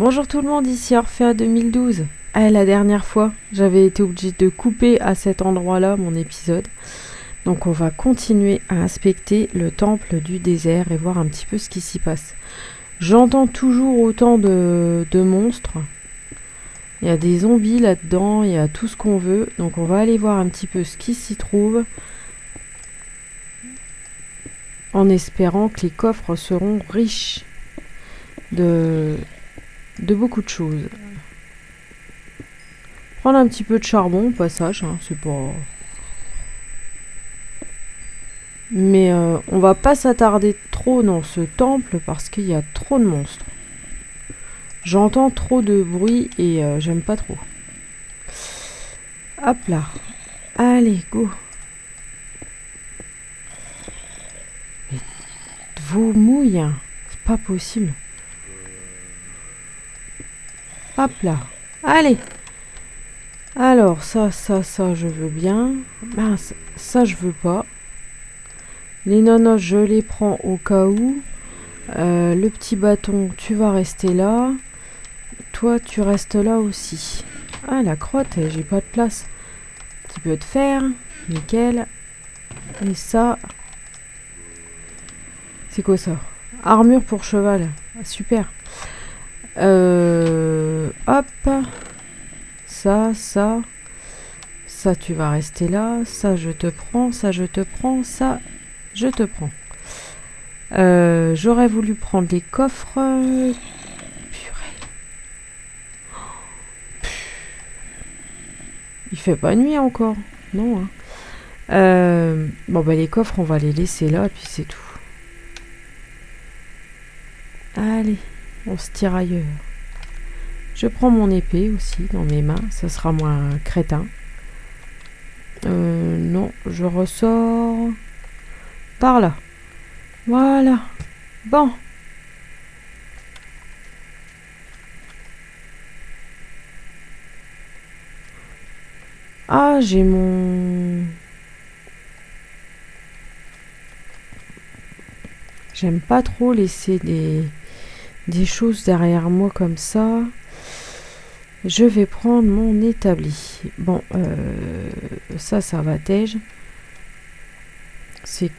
Bonjour tout le monde, ici Orphea 2012. La dernière fois, j'avais été obligée de couper à cet endroit-là mon épisode. Donc on va continuer à inspecter le temple du désert et voir un petit peu ce qui s'y passe. J'entends toujours autant de monstres. Il y a des zombies là-dedans, il y a tout ce qu'on veut. Donc on va aller voir un petit peu ce qui s'y trouve. En espérant que les coffres seront riches de beaucoup de choses. Prendre un petit peu de charbon au passage, hein, c'est pas... Mais on va pas s'attarder trop dans ce temple parce qu'il y a trop de monstres. J'entends trop de bruit et j'aime pas trop. Hop là. Allez, go. Mais vous mouillez, hein. C'est pas possible. Hop là. Allez. Alors, ça, je veux bien. Mince, ça, je veux pas. Les nonos, je les prends au cas où. Le petit bâton, tu vas rester là. Toi, tu restes là aussi. Ah, la crotte, j'ai pas de place. Un petit peu de fer. Nickel. Et ça... C'est quoi ça? Armure pour cheval. Ah, super. Hop. Ça. Ça, tu vas rester là. Ça, je te prends. Ça, je te prends. Ça, je te prends. J'aurais voulu prendre les coffres. Purée. Il fait pas nuit encore. Non, hein. Bon, bah les coffres, on va les laisser là, et puis c'est tout. Allez, on se tire ailleurs. Je prends mon épée aussi dans mes mains, ça sera moins crétin. Non, je ressors par là. Voilà. Bon. Ah, j'ai mon... J'aime pas trop laisser des choses derrière moi comme ça. Je vais prendre mon établi. Bon, ça va tège. C'est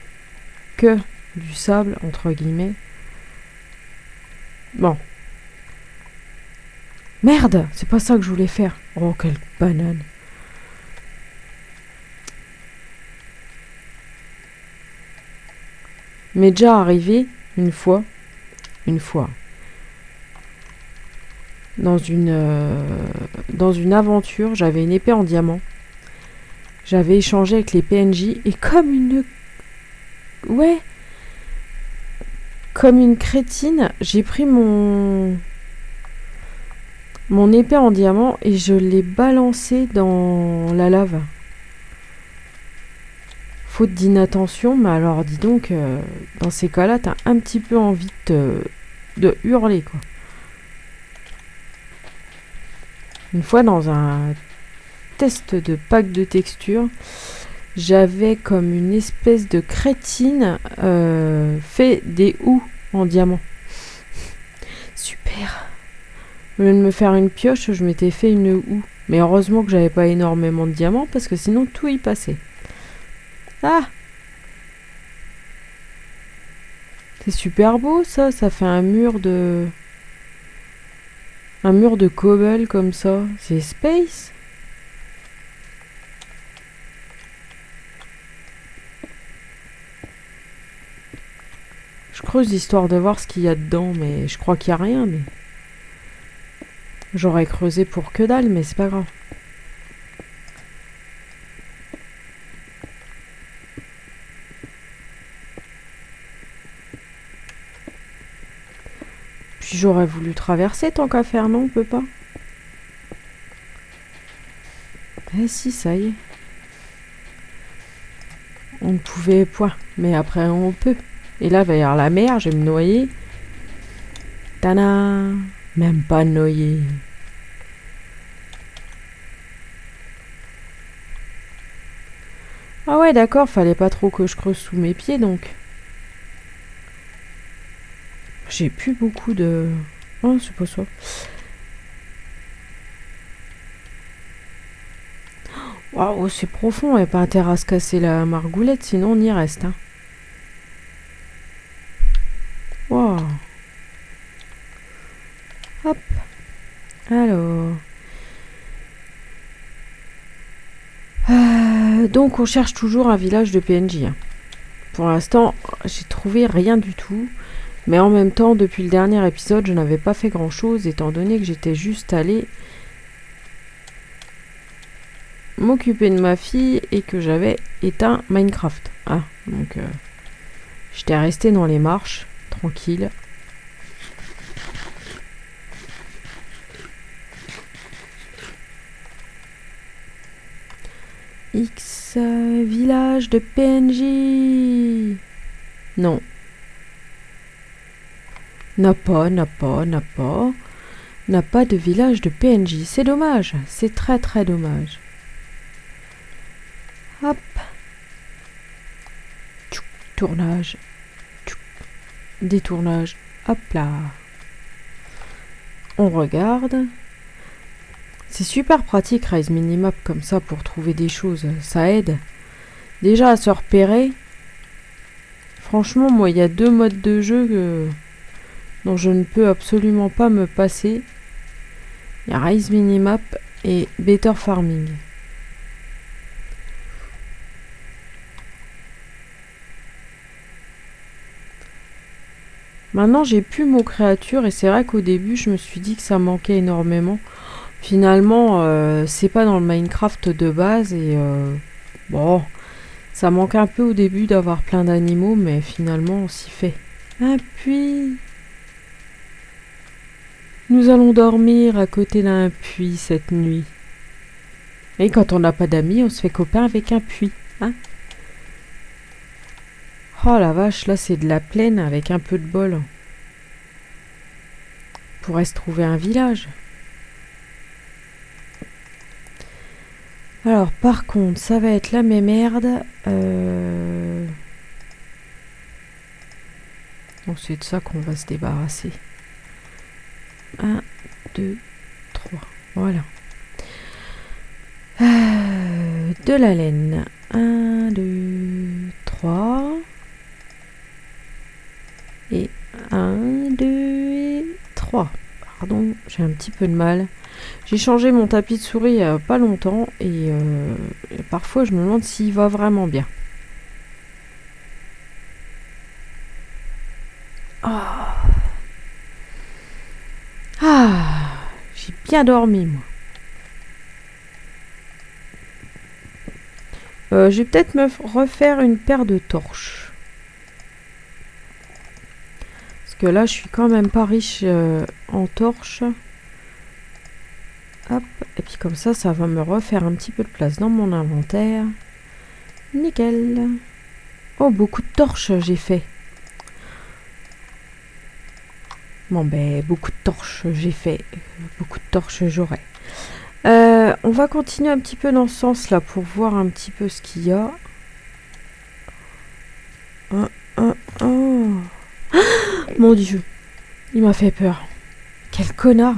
que du sable, entre guillemets. Bon. Merde, c'est pas ça que je voulais faire. Oh, quelle banane. M'est déjà arrivé une fois, dans une aventure, j'avais une épée en diamant. J'avais échangé avec les PNJ et comme une crétine, j'ai pris mon épée en diamant et je l'ai balancée dans la lave. Faute d'inattention, mais alors dis donc, dans ces cas-là, t'as un petit peu envie de hurler, quoi. Une fois, dans un test de pack de texture, j'avais comme une espèce de crétine fait des houes en diamant. Super. Au lieu de me faire une pioche, je m'étais fait une houe. Mais heureusement que j'avais pas énormément de diamants, parce que sinon tout y passait. Ah! C'est super beau ça fait un mur de cobble comme ça. C'est space. Je creuse histoire de voir ce qu'il y a dedans, mais je crois qu'il y a rien, mais... J'aurais creusé pour que dalle, mais c'est pas grave. Puis j'aurais voulu traverser tant qu'à faire, non, on peut pas. Eh si, ça y est. On ne pouvait point, mais après on peut. Et là, il va y avoir la mer, je vais me noyer. Tana! Même pas noyer. Ah ouais, d'accord, fallait pas trop que je creuse sous mes pieds, donc. J'ai plus beaucoup de... Oh, c'est pas ça. Oh, c'est profond, il n'y a pas intérêt à se casser la margoulette, sinon on y reste. Hein. Wow. Hop. Alors. Donc on cherche toujours un village de PNJ. Hein. Pour l'instant, j'ai trouvé rien du tout. Mais en même temps, depuis le dernier épisode, je n'avais pas fait grand chose, étant donné que j'étais juste allée m'occuper de ma fille et que j'avais éteint Minecraft. Ah, donc j'étais restée dans les marches, tranquille. X village de PNJ. Non. N'a pas de village de PNJ. C'est dommage. C'est très très dommage. Hop. Tchouk, tournage. Tchouk, détournage. Hop là. On regarde. C'est super pratique Rise Minimap comme ça pour trouver des choses. Ça aide. Déjà à se repérer. Franchement, moi, il y a 2 modes de jeu dont je ne peux absolument pas me passer. Il y a Rise Minimap et Better Farming. Maintenant, j'ai plus mon créature et c'est vrai qu'au début, je me suis dit que ça manquait énormément. Finalement, c'est pas dans le Minecraft de base et bon, ça manque un peu au début d'avoir plein d'animaux, mais finalement, on s'y fait. Un puits. Nous allons dormir à côté d'un puits cette nuit. Et quand on n'a pas d'amis, on se fait copain avec un puits, hein? Oh la vache, là c'est de la plaine avec un peu de bol. On pourrait se trouver un village. Alors par contre, ça va être la même merde. Donc c'est de ça qu'on va se débarrasser. 1, 2, 3. Voilà. De la laine. 1, 2, 3. Et 1, 2 et 3. Pardon, j'ai un petit peu de mal. J'ai changé mon tapis de souris il n'y a pas longtemps et parfois je me demande s'il va vraiment bien. J'ai bien dormi moi. Je vais peut-être me refaire une paire de torches. Parce que là je suis quand même pas riche en torches. Hop, et puis comme ça va me refaire un petit peu de place dans mon inventaire. Nickel. Oh, beaucoup de torches j'ai fait. Bon ben, beaucoup de torches j'ai fait. Beaucoup de torches j'aurai. On va continuer un petit peu dans ce sens-là pour voir un petit peu ce qu'il y a. Mon Dieu, il m'a fait peur. Quel connard!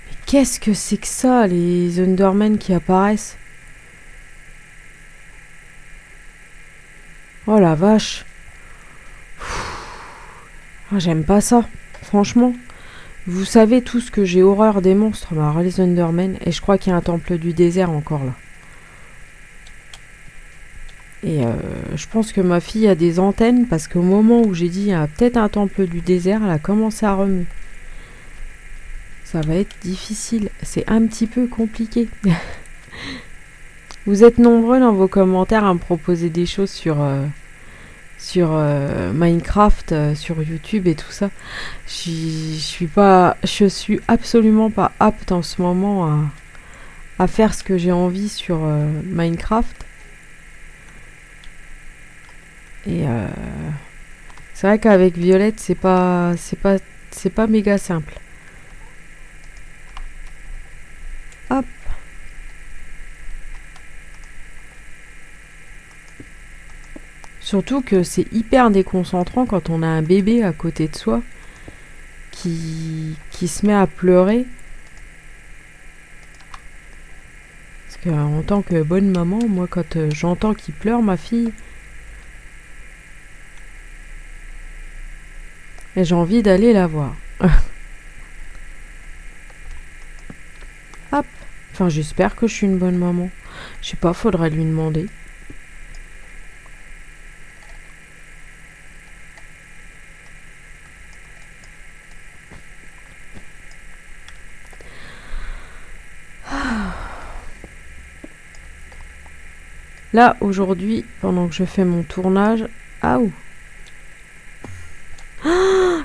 Mais qu'est-ce que c'est que ça, les Endermen qui apparaissent? Oh la vache! Oh, j'aime pas ça, franchement. Vous savez tous que j'ai horreur des monstres, alors les Endermen, et je crois qu'il y a un temple du désert encore là. Et je pense que ma fille a des antennes parce qu'au moment où j'ai dit il y a peut-être un temple du désert, elle a commencé à remuer. Ça va être difficile, c'est un petit peu compliqué. Vous êtes nombreux dans vos commentaires à me proposer des choses sur Minecraft, sur YouTube et tout ça. Je suis absolument pas apte en ce moment à faire ce que j'ai envie sur Minecraft. Et c'est vrai qu'avec Violette, c'est pas méga simple. Hop. Surtout que c'est hyper déconcentrant quand on a un bébé à côté de soi qui se met à pleurer. Parce qu'en tant que bonne maman, moi, quand j'entends qu'il pleure, ma fille, et j'ai envie d'aller la voir. Hop. Enfin, j'espère que je suis une bonne maman. Je sais pas, faudrait lui demander. Là, aujourd'hui, pendant que je fais mon tournage... Ah, ouh.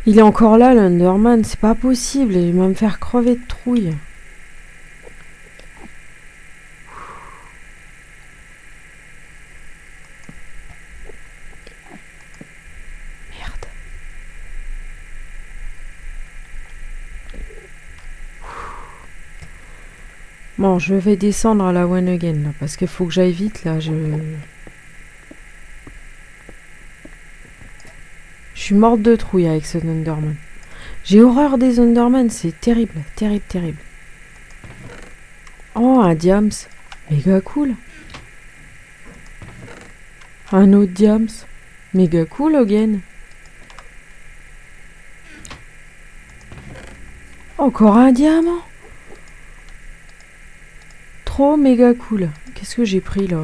Il est encore là, l'Underman. C'est pas possible. Il va me faire crever de trouille. Merde. Bon, je vais descendre à la One Again, là, parce qu'il faut que j'aille vite, là. Je suis morte de trouille avec ce Underman. J'ai horreur des Underman, c'est terrible, terrible, terrible. Oh, un Diams. Méga cool. Un autre Diams. Méga cool, again. Encore un diamant. Trop méga cool. Qu'est-ce que j'ai pris, là?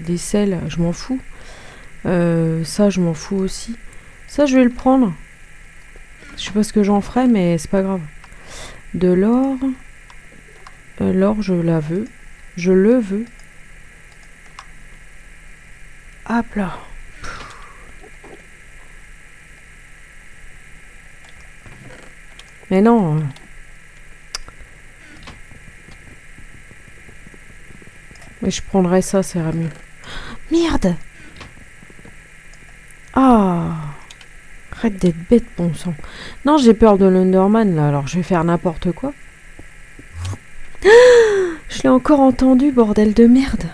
Des sels, je m'en fous. Ça, je m'en fous aussi. Ça, je vais le prendre. Je sais pas ce que j'en ferai, mais c'est pas grave. De l'or. L'or, je la veux. Je le veux. Hop là. Mais non. Mais je prendrai ça, ça ira mieux. Merde! Ah! Arrête d'être bête, bon sang. Non, j'ai peur de l'Underman, là, alors je vais faire n'importe quoi. Je l'ai encore entendu, bordel de merde.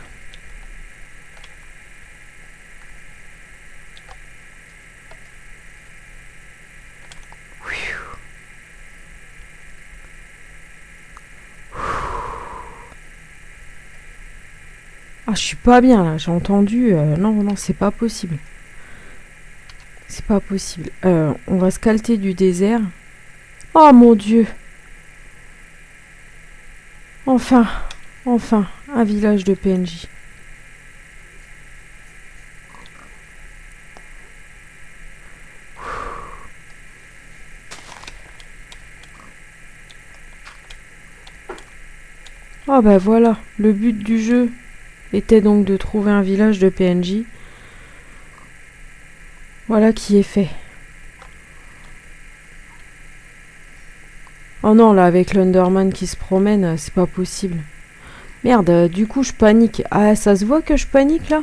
Ah, je suis pas bien, là, j'ai entendu... non, non, c'est pas possible. C'est pas possible. On va se calter du désert. Oh, mon Dieu! Enfin, enfin, un village de PNJ. Oh bah voilà, le but du jeu était donc de trouver un village de PNJ. Voilà qui est fait. Oh non, là, avec l'Underman qui se promène, c'est pas possible. Merde, du coup, je panique. Ah, ça se voit que je panique, là?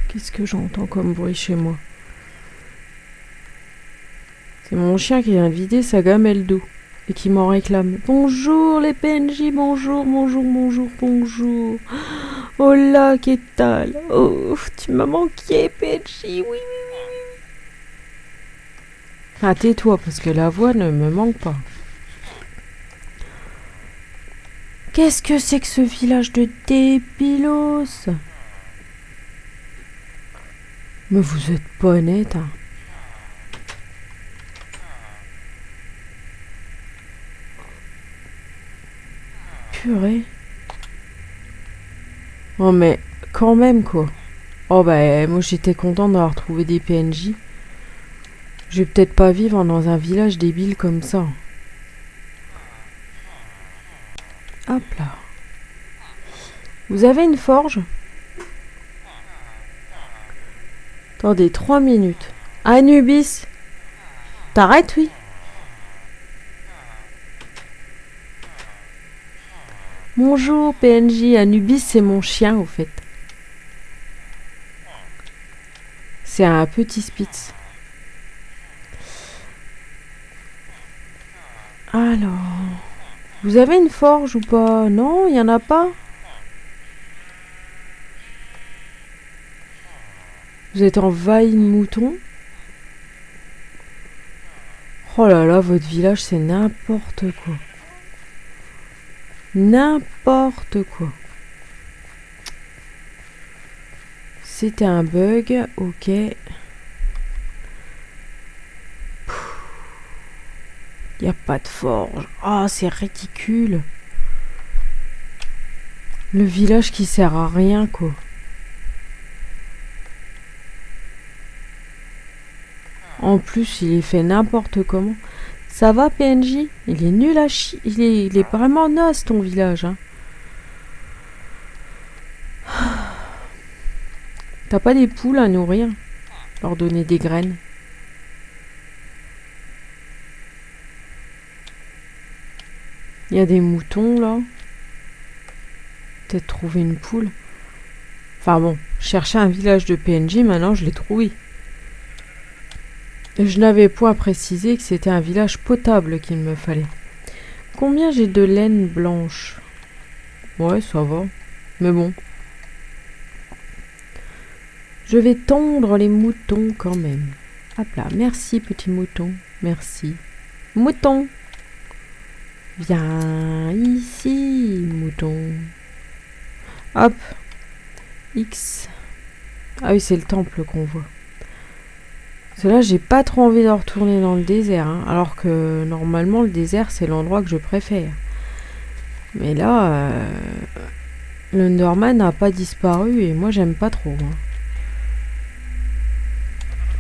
Qu'est-ce que j'entends comme bruit chez moi? C'est mon chien qui vient vider sa gamelle d'eau et qui m'en réclame. Bonjour les PNJ, bonjour, bonjour, bonjour, bonjour. Oh là, qu'est-ce que oh, tu m'as manqué, PNJ, oui, oui, oui, oui. Ah, tais-toi, parce que la voix ne me manque pas. Qu'est-ce que c'est que ce village de débilos? Mais vous êtes pas honnête, hein. Purée. Oh mais quand même quoi. Oh bah moi j'étais contente d'avoir trouvé des PNJ. Je vais peut-être pas vivre dans un village débile comme ça. Hop là. Vous avez une forge? Attendez 3 minutes. Anubis. T'arrêtes, oui? Bonjour PNJ, Anubis c'est mon chien au fait. C'est un petit Spitz. Alors, vous avez une forge ou pas? Non, il n'y en a pas? Vous êtes envahi de moutons? Oh là là, votre village, c'est n'importe quoi. N'importe quoi. C'était un bug, ok. Il n'y a pas de forge. Ah, c'est ridicule. Le village qui sert à rien, quoi. En plus, il est fait n'importe comment. Ça va, PNJ? Il est nul à chier. Il est vraiment naze, ton village. Hein. T'as pas des poules à nourrir? Leur donner des graines? Il y a des moutons, là. Peut-être trouver une poule. Enfin bon, chercher un village de PNJ, maintenant je l'ai trouvé. Je n'avais point précisé que c'était un village potable qu'il me fallait. Combien j'ai de laine blanche? Ouais, ça va. Mais bon. Je vais tondre les moutons quand même. Hop là, merci petit mouton. Merci. Mouton! Viens ici, mouton. Hop. X. Ah oui, c'est le temple qu'on voit. Parce que là, j'ai pas trop envie de retourner dans le désert. Hein, alors que normalement, le désert, c'est l'endroit que je préfère. Mais là, l'Underman n'a pas disparu et moi, j'aime pas trop. Hein.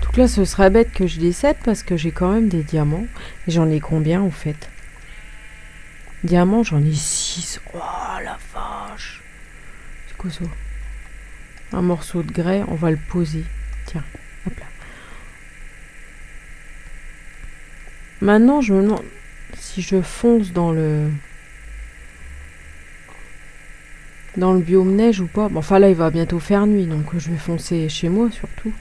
Donc là, ce serait bête que je décède parce que j'ai quand même des diamants. Et j'en ai combien, en fait? Diamants, j'en ai 6. Oh, la vache! C'est quoi ça? Un morceau de grès, on va le poser. Tiens, hop là. Maintenant, je me demande si je fonce dans le biome neige ou pas. Bon, enfin là, il va bientôt faire nuit, donc je vais foncer chez moi surtout.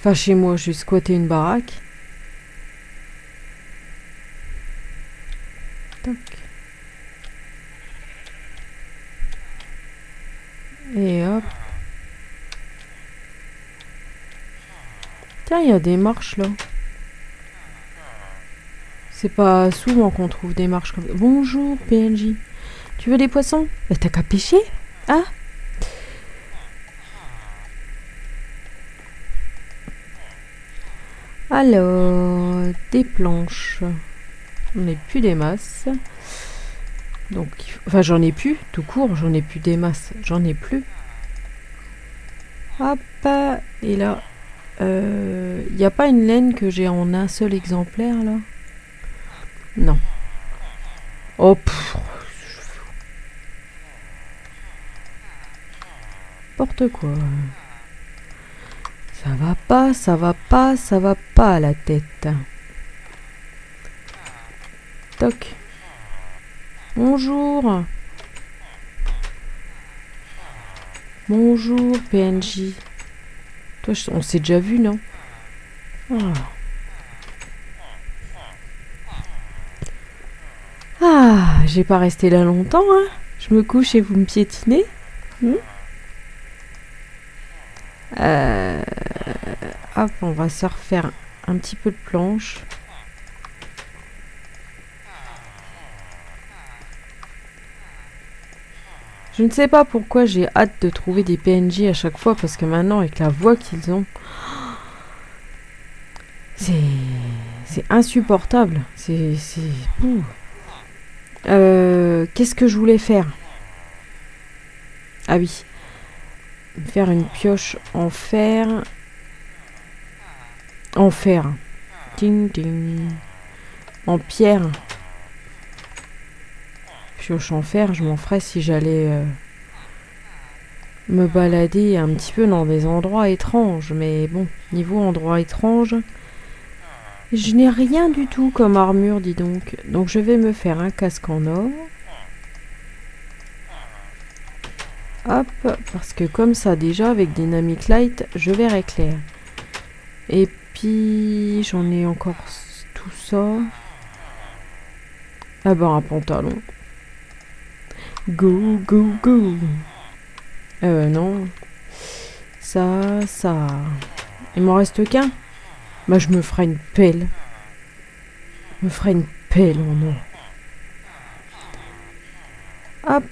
Enfin, chez moi, je vais squatter une baraque. Toc. Et hop. Tiens, il y a des marches là. C'est pas souvent qu'on trouve des marches comme ça. Bonjour, PNJ. Tu veux des poissons? Bah, t'as qu'à pêcher, hein? Alors, des planches. On n'est plus des masses. Donc, enfin, j'en ai plus, tout court, j'en ai plus des masses. J'en ai plus. Hop, et là, il n'y a pas une laine que j'ai en un seul exemplaire, là? Non. Oh, n'importe quoi. Ça va pas, ça va pas, ça va pas à la tête. Toc. Bonjour. Bonjour, PNJ. Toi, on s'est déjà vu, non? Ah. Ah, j'ai pas resté là longtemps, hein. Je me couche et vous me piétinez. Hop, on va se refaire un petit peu de planche. Je ne sais pas pourquoi j'ai hâte de trouver des PNJ à chaque fois, parce que maintenant, avec la voix qu'ils ont, c'est insupportable. Qu'est-ce que je voulais faire? Ah oui. Faire une pioche en fer. En fer. Ding ding. En pierre. Pioche en fer, je m'en ferais si j'allais me balader un petit peu dans des endroits étranges. Mais bon, niveau endroit étrange, je n'ai rien du tout comme armure, dis donc. Donc je vais me faire un casque en or. Hop, parce que comme ça déjà, avec Dynamic Light, je verrai clair. Et puis, j'en ai encore tout ça. Ah ben, un pantalon. Go, go, go. Non. Ça. Il m'en reste qu'un. Bah, je me ferai une pelle. Oh non. Hop.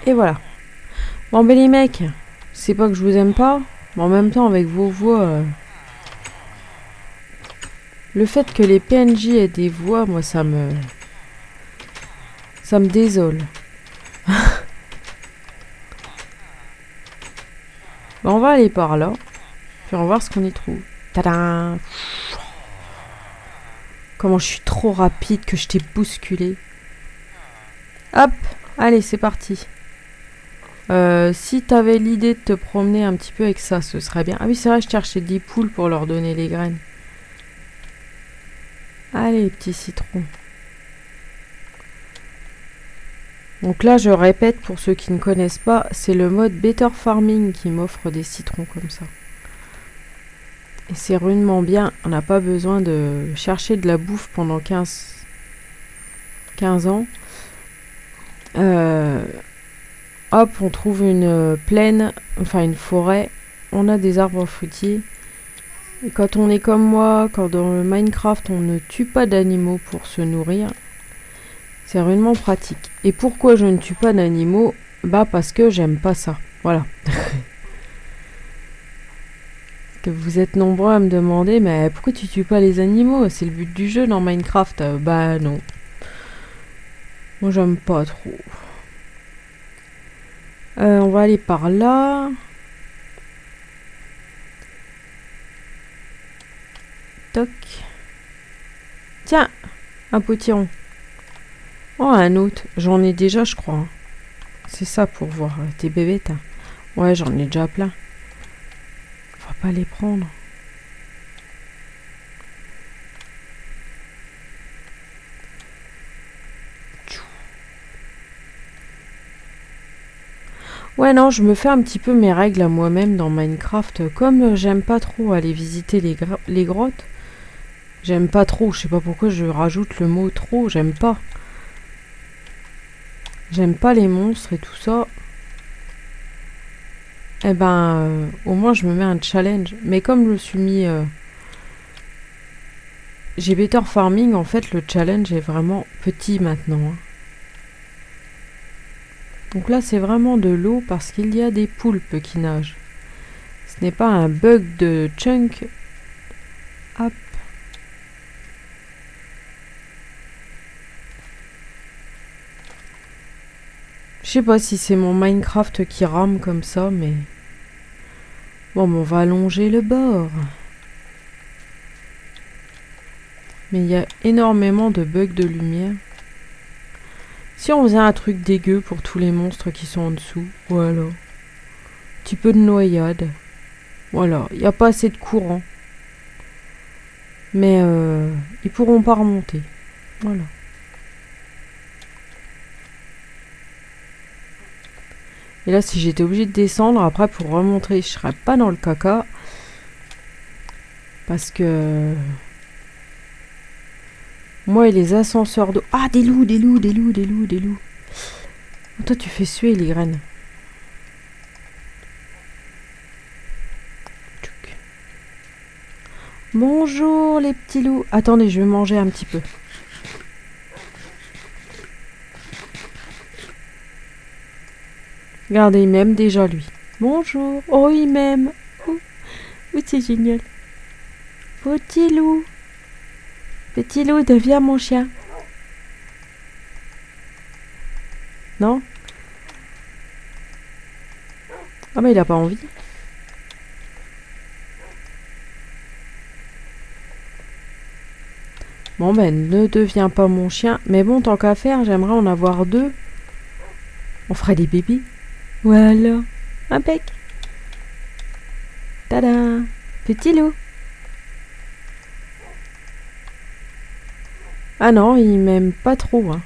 Et voilà. Bon, ben les mecs, c'est pas que je vous aime pas, mais en même temps, avec vos voix... Le fait que les PNJ aient des voix, moi, ça me désole. Bon, on va aller par là, puis on va voir ce qu'on y trouve. Tadam! Comment je suis trop rapide que je t'ai bousculé. Hop! Allez, c'est parti. Si t'avais l'idée de te promener un petit peu avec ça, ce serait bien. Ah oui, c'est vrai, je cherchais des poules pour leur donner les graines. Allez, petits citrons. Donc là, je répète, pour ceux qui ne connaissent pas, c'est le mode Better Farming qui m'offre des citrons comme ça. Et c'est rudement bien. On n'a pas besoin de chercher de la bouffe pendant 15 ans. Hop, on trouve une plaine, enfin une forêt. On a des arbres fruitiers. Et quand on est comme moi, quand dans le Minecraft, on ne tue pas d'animaux pour se nourrir, c'est rudement pratique. Et pourquoi je ne tue pas d'animaux? Bah parce que j'aime pas ça. Voilà. Que vous êtes nombreux à me demander, mais pourquoi tu tues pas les animaux? C'est le but du jeu dans Minecraft. Bah non. Moi j'aime pas trop. On va aller par là. Toc. Tiens, un potiron. Oh, un autre. J'en ai déjà, je crois. C'est ça pour voir tes bébêtes. Ouais, j'en ai déjà plein. On va pas les prendre. Ouais, non, je me fais un petit peu mes règles à moi-même dans Minecraft. Comme j'aime pas trop aller visiter les grottes, j'aime pas trop, je sais pas pourquoi je rajoute le mot trop, j'aime pas. J'aime pas les monstres et tout ça. Eh ben, au moins je me mets un challenge. Mais comme je me suis mis... j'ai Better Farming, en fait, le challenge est vraiment petit maintenant. Hein. Donc là, c'est vraiment de l'eau parce qu'il y a des poulpes qui nagent. Ce n'est pas un bug de chunk. Hop. Je sais pas si c'est mon Minecraft qui rame comme ça, mais... Bon, on va allonger le bord. Mais il y a énormément de bugs de lumière. Si on faisait un truc dégueu pour tous les monstres qui sont en dessous, voilà. Un petit peu de noyade. Voilà, il n'y a pas assez de courant. Mais ils pourront pas remonter. Voilà. Et là, si j'étais obligée de descendre, après pour remonter, je serais pas dans le caca. Parce que... Moi et les ascenseurs d'eau... Ah, des loups. Oh, toi, tu fais suer les graines. Tchouk. Bonjour les petits loups. Attendez, je vais manger un petit peu. Regardez, il m'aime déjà lui. Bonjour. Oh, il m'aime. Oh, c'est génial. Petit loup. Petit loup, deviens mon chien. Non? Ah mais il a pas envie. Bon ben, ne deviens pas mon chien. Mais bon, tant qu'à faire, j'aimerais en avoir 2. On ferait des bébés. Voilà. Impec. Tada. Petit loup. Ah non, il m'aime pas trop. Hein.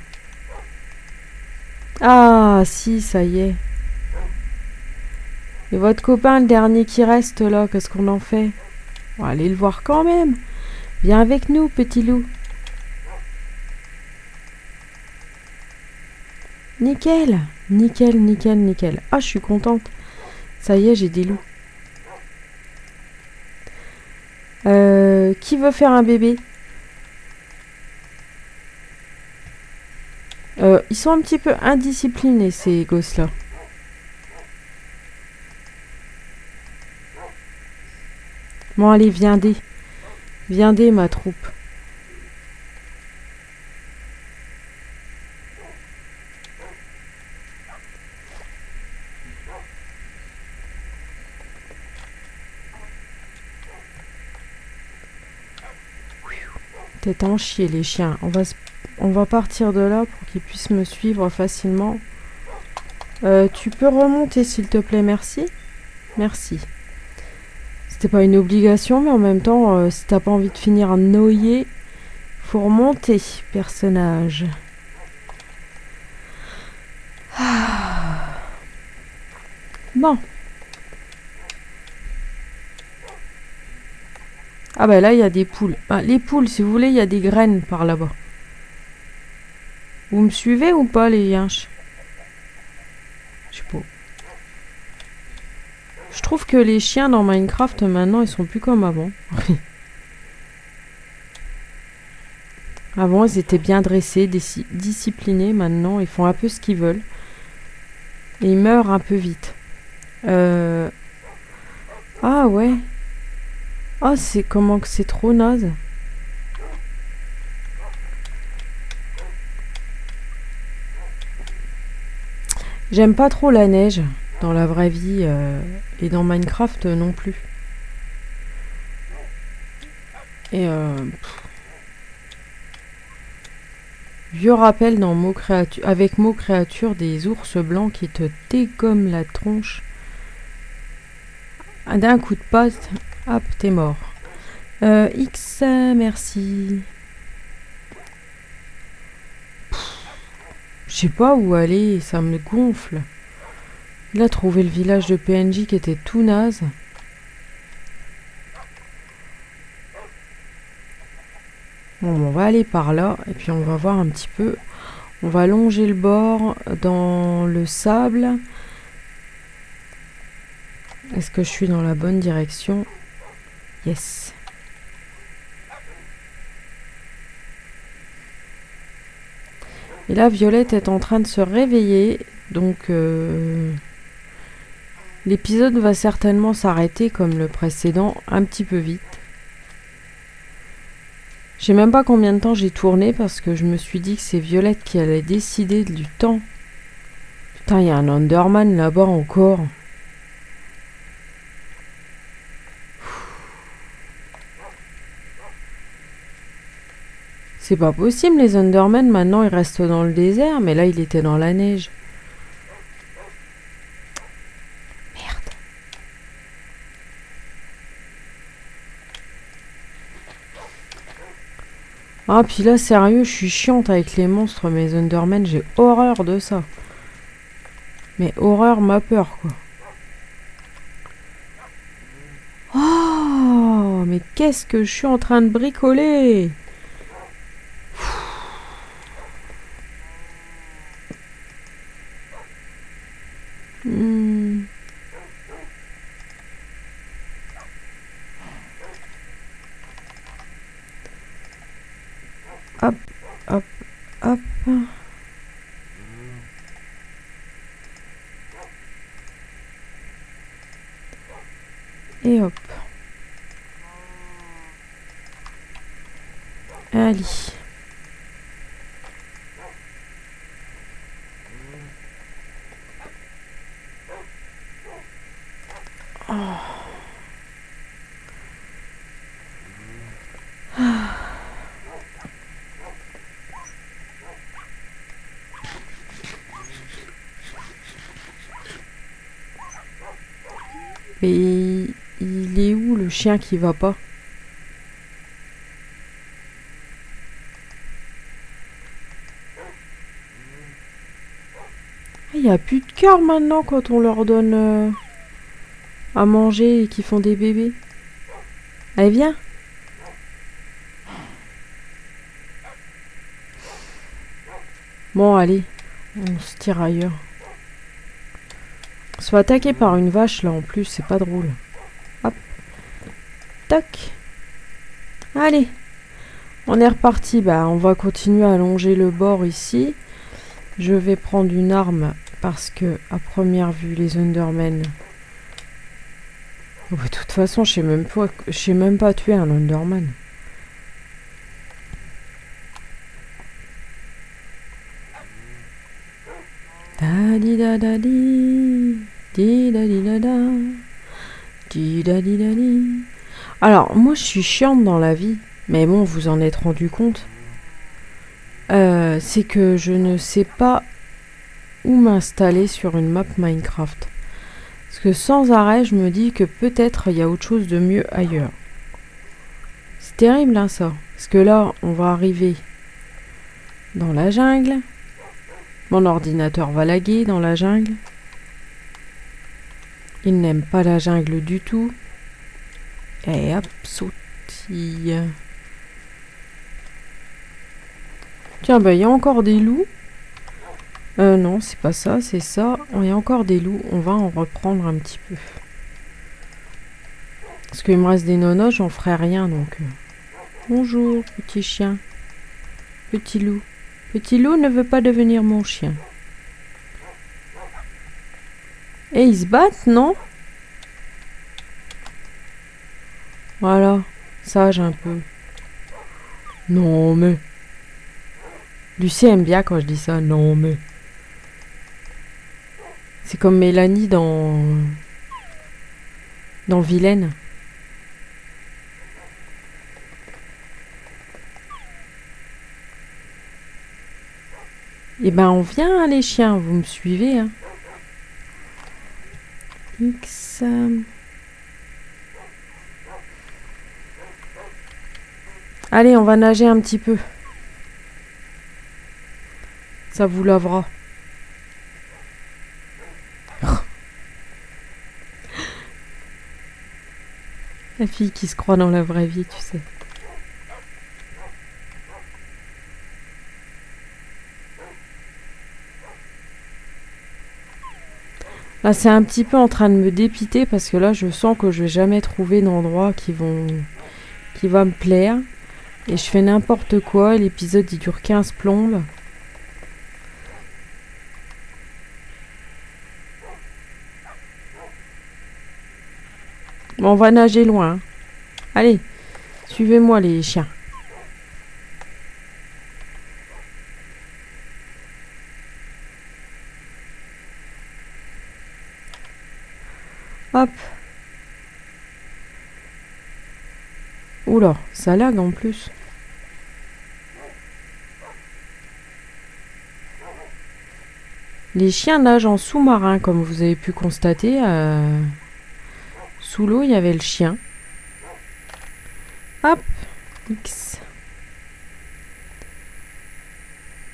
Ah, si, ça y est. Et votre copain, le dernier qui reste là, qu'est-ce qu'on en fait? On va aller le voir quand même. Viens avec nous, petit loup. Nickel. Nickel, nickel, nickel. Ah, je suis contente. Ça y est, j'ai des loups. Qui veut faire un bébé? Ils sont un petit peu indisciplinés, ces gosses-là. Bon, allez, viendez. Viendez, ma troupe. T'es en chier, les chiens. On va partir de là pour qu'ils puissent me suivre facilement. Tu peux remonter, s'il te plaît, merci. Merci. C'était pas une obligation, mais en même temps, si t'as pas envie de finir noyé, faut remonter, personnage. Bon. Ah bah là, il y a des poules. Ah, les poules, si vous voulez, il y a des graines par là-bas. Vous me suivez ou pas, les yinches? Je sais pas. Je trouve que les chiens dans Minecraft, maintenant, ils sont plus comme avant. Avant, ils étaient bien dressés, disciplinés. Maintenant, ils font un peu ce qu'ils veulent. Et ils meurent un peu vite. Ah ouais. Ah, c'est comment que c'est trop naze. J'aime pas trop la neige dans la vraie vie et dans Minecraft non plus. Et vieux rappel dans avec Mots Créature des ours blancs qui te dégomment la tronche. D'un coup de patte, hop, t'es mort. X, merci. Je sais pas où aller, ça me gonfle. Il a trouvé le village de PNJ qui était tout naze. Bon, on va aller par là et puis on va voir un petit peu. On va longer le bord dans le sable. Est-ce que je suis dans la bonne direction? Yes. Et là, Violette est en train de se réveiller. Donc, l'épisode va certainement s'arrêter comme le précédent, un petit peu vite. Je sais même pas combien de temps j'ai tourné parce que je me suis dit que c'est Violette qui allait décider du temps. Putain, il y a un Enderman là-bas encore. C'est pas possible, les Endermen, maintenant ils restent dans le désert, mais là il était dans la neige. Merde. Ah, puis là, sérieux, je suis chiante avec les monstres, mes Endermen, j'ai horreur de ça. Mais horreur m'a peur, quoi. Oh, mais qu'est-ce que je suis en train de bricoler? Hop, hop, hop. Et hop. Allez. Oh. Et il est où le chien qui va pas? Il n'y a plus de cœur maintenant quand on leur donne à manger et qu'ils font des bébés. Allez, viens. Bon, allez. On se tire ailleurs. se fait attaquer par une vache là en plus, c'est pas drôle. Hop. Tac. Allez. On est reparti. Bah, on va continuer à longer le bord ici. Je vais prendre une arme parce que, à première vue, les Endermen... Oh, bah, de toute façon, je sais même pas tuer un Enderman. Da di da da di. Di da di da da. Di da di da di. Alors, moi, je suis chiante dans la vie. Mais bon, vous en êtes rendu compte. C'est que je ne sais pas où m'installer sur une map Minecraft. Parce que sans arrêt, je me dis que peut-être il y a autre chose de mieux ailleurs. C'est terrible, hein, ça. Parce que là, on va arriver dans la jungle. Mon ordinateur va laguer dans la jungle. Il n'aime pas la jungle du tout. Et hop, sautille. Tiens, bah, il y a encore des loups. Non, c'est pas ça, c'est ça. Il y a encore des loups. On va en reprendre un petit peu. Parce qu'il me reste des nonos, j'en ferai rien, donc... Bonjour, petit chien. Petit loup. Petit loup ne veut pas devenir mon chien. Et ils se battent, non? Voilà. Sage un peu. Non, mais... Lucie aime bien quand je dis ça. Non, mais... C'est comme Mélanie dans Vilaine. Eh ben, on vient, hein, les chiens. Vous me suivez, hein. X... Allez, on va nager un petit peu. Ça vous lavera. La fille qui se croit dans la vraie vie, tu sais. Là, c'est un petit peu en train de me dépiter parce que là, je sens que je vais jamais trouver d'endroit qui va me plaire. Et je fais n'importe quoi. L'épisode, il dure 15 plombes. Bon, on va nager loin. Hein. Allez, suivez-moi les chiens. Hop. Oula, ça lag en plus. Les chiens nagent en sous-marin, comme vous avez pu constater. Sous l'eau, il y avait le chien. Hop. X.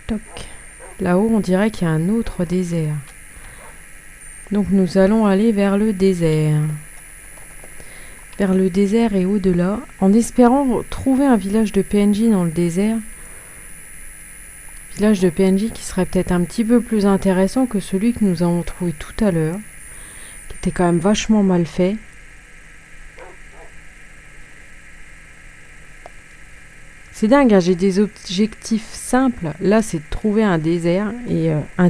Toc. Là-haut, on dirait qu'il y a un autre désert. Donc nous allons aller vers le désert. Vers le désert et au-delà, en espérant trouver un village de PNJ dans le désert. Village de PNJ qui serait peut-être un petit peu plus intéressant que celui que nous avons trouvé tout à l'heure. Qui était quand même vachement mal fait. C'est dingue, hein, j'ai des objectifs simples. Là, c'est de trouver un désert et un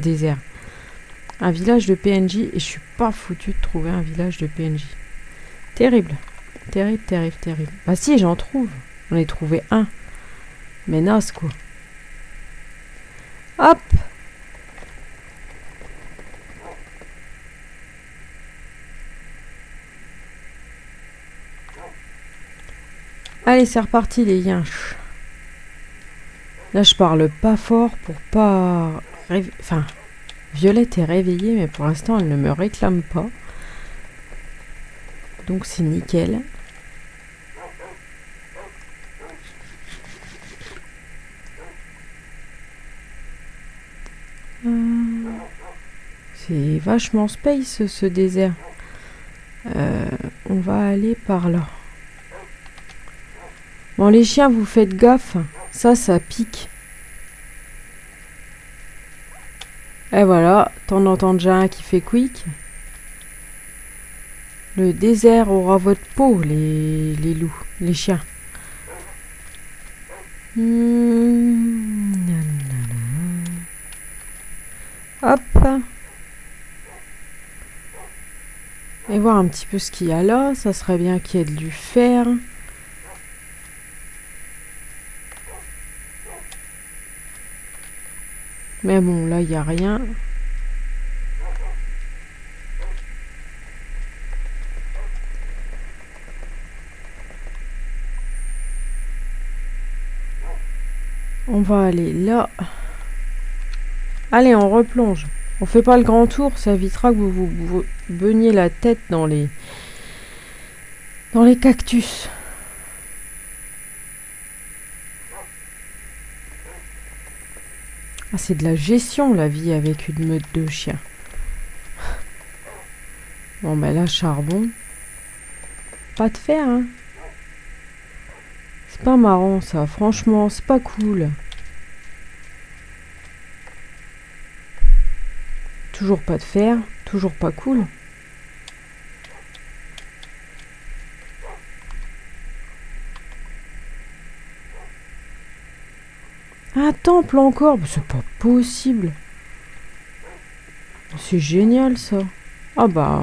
village de PNJ et je suis pas foutu de trouver un village de PNJ. Terrible. Terrible, terrible, terrible. Bah si, j'en trouve. J'en ai trouvé un. Mais naze, quoi. Hop. Allez, c'est reparti, les yinches. Là, je parle pas fort pour pas... Enfin, Violette est réveillée, mais pour l'instant, elle ne me réclame pas. Donc, c'est nickel. C'est vachement space, ce désert. On va aller par là. Bon, les chiens, vous faites gaffe. Ça pique. Et voilà, t'en entends déjà un qui fait quick. Le désert aura votre peau, les loups, les chiens. Hop. Et voir un petit peu ce qu'il y a là. Ça serait bien qu'il y ait du fer. Mais bon, là, il n'y a rien. On va aller là. Allez, on replonge. On fait pas le grand tour, ça évitera que vous beugniez la tête dans les cactus. Ah, c'est de la gestion, la vie avec une meute de chiens. Bon, ben là, charbon. Pas de fer, hein. C'est pas marrant, ça. Franchement, c'est pas cool. Toujours pas de fer. Toujours pas cool. Un temple encore, mais c'est pas possible. C'est génial ça. Ah bah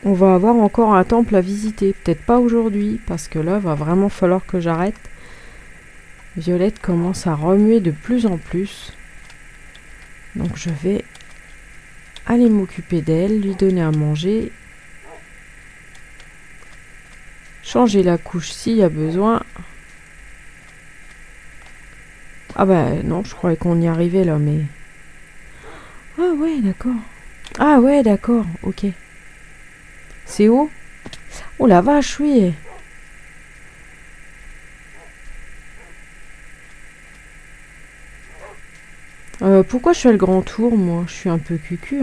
on va avoir encore un temple à visiter. Peut-être pas aujourd'hui, parce que là, va vraiment falloir que j'arrête. Violette commence à remuer de plus en plus. Donc je vais aller m'occuper d'elle, lui donner à manger. Changer la couche s'il y a besoin. Ah bah non, je croyais qu'on y arrivait là, mais... Ah ouais, d'accord. Ah ouais, d'accord, ok. C'est haut? Oh la vache, oui. Pourquoi je fais le grand tour, moi? Je suis un peu cucu.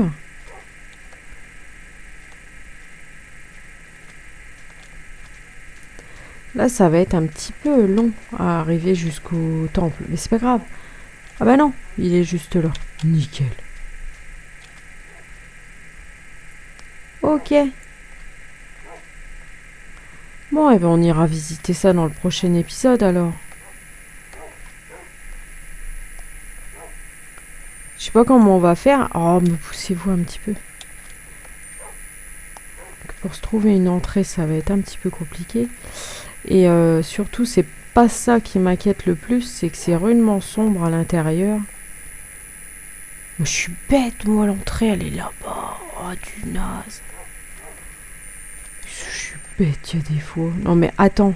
Là, ça va être un petit peu long à arriver jusqu'au temple. Mais c'est pas grave. Ah bah non, il est juste là. Nickel. Ok. Bon, et ben on ira visiter ça dans le prochain épisode alors. Je sais pas comment on va faire. Oh, me poussez-vous un petit peu. Pour se trouver une entrée, ça va être un petit peu compliqué. Et surtout, c'est pas ça qui m'inquiète le plus, c'est que c'est rudement sombre à l'intérieur. Je suis bête, moi, l'entrée, elle est là-bas. Oh, du naze. Je suis bête, il y a des fois. Non, mais attends.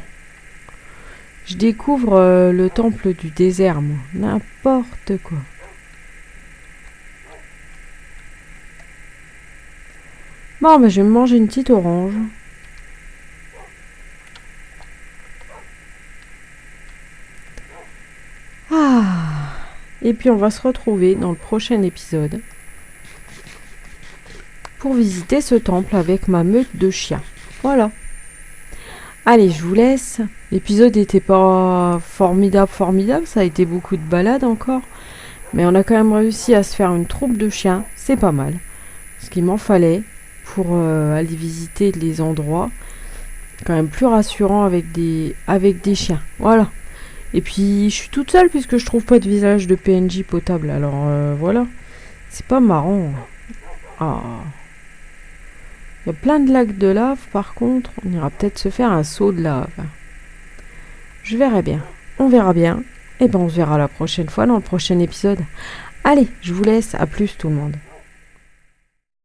Je découvre le temple du désert, moi. N'importe quoi. Bon, ben, je vais me manger une petite orange. Ah. Et puis, on va se retrouver dans le prochain épisode pour visiter ce temple avec ma meute de chiens. Voilà. Allez, je vous laisse. L'épisode n'était pas formidable. Ça a été beaucoup de balades encore. Mais on a quand même réussi à se faire une troupe de chiens. C'est pas mal. Ce qu'il m'en fallait pour aller visiter les endroits. Quand même plus rassurant avec des chiens. Voilà. Et puis, je suis toute seule puisque je trouve pas de visage de PNJ potable. Alors, voilà. C'est pas marrant. Ah. Il y a plein de lacs de lave, par contre. On ira peut-être se faire un saut de lave. Je verrai bien. On verra bien. Et ben, on se verra la prochaine fois dans le prochain épisode. Allez, je vous laisse. À plus tout le monde.